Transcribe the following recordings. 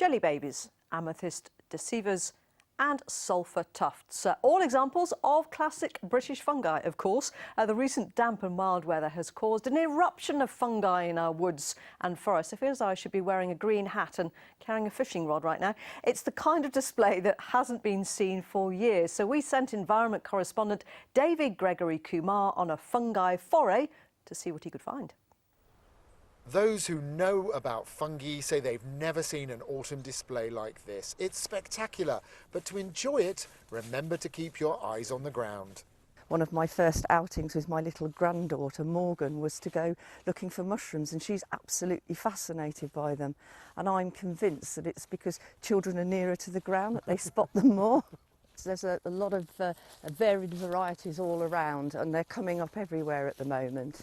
jelly babies, amethyst deceivers and sulphur tufts. All examples of classic British fungi, of course. The recent damp and mild weather has caused an eruption of fungi in our woods and forests. It feels like I should be wearing a green hat and carrying a fishing rod right now. It's the kind of display that hasn't been seen for years. So we sent environment correspondent David Gregory-Kumar on a fungi foray to see what he could find. Those who know about fungi say they've never seen an autumn display like this. It's spectacular, but to enjoy it, remember to keep your eyes on the ground. One of my first outings with my little granddaughter Morgan was to go looking for mushrooms, and she's absolutely fascinated by them. And I'm convinced that it's because children are nearer to the ground that they spot them more. There's a lot of varied varieties all around, and they're coming up everywhere at the moment.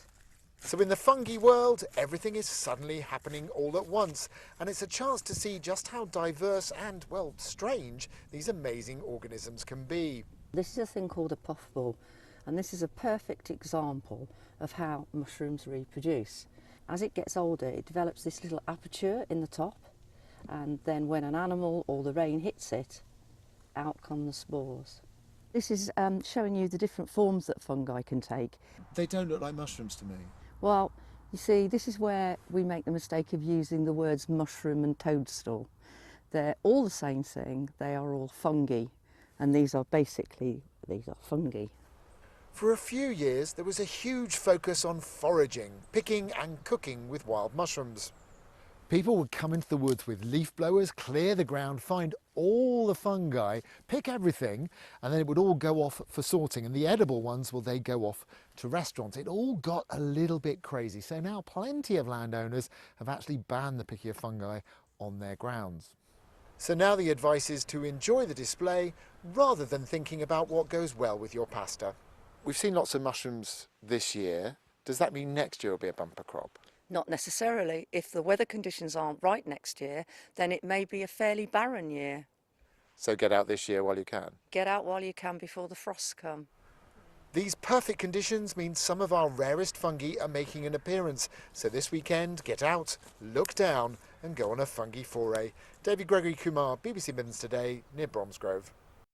So in the fungi world, everything is suddenly happening all at once, and it's a chance to see just how diverse and, well, strange these amazing organisms can be. This is a thing called a puffball, and this is a perfect example of how mushrooms reproduce. As it gets older, it develops this little aperture in the top, and then when an animal or the rain hits it, out come the spores. This is showing you the different forms that fungi can take. They don't look like mushrooms to me. Well, you see, this is where we make the mistake of using the words mushroom and toadstool. They're all the same thing, they are all fungi, and these are fungi. For a few years, there was a huge focus on foraging, picking and cooking with wild mushrooms. People would come into the woods with leaf blowers, clear the ground, find all the fungi, pick everything, and then it would all go off for sorting. And the edible ones, well, they go off to restaurants. It all got a little bit crazy. So now plenty of landowners have actually banned the picking of fungi on their grounds. So now the advice is to enjoy the display rather than thinking about what goes well with your pasta. We've seen lots of mushrooms this year. Does that mean next year will be a bumper crop? Not necessarily. If the weather conditions aren't right next year, then it may be a fairly barren year. So get out this year while you can. Get out while you can before the frosts come. These perfect conditions mean some of our rarest fungi are making an appearance. So this weekend, get out, look down and go on a fungi foray. David Gregory-Kumar, BBC Midlands Today, near Bromsgrove.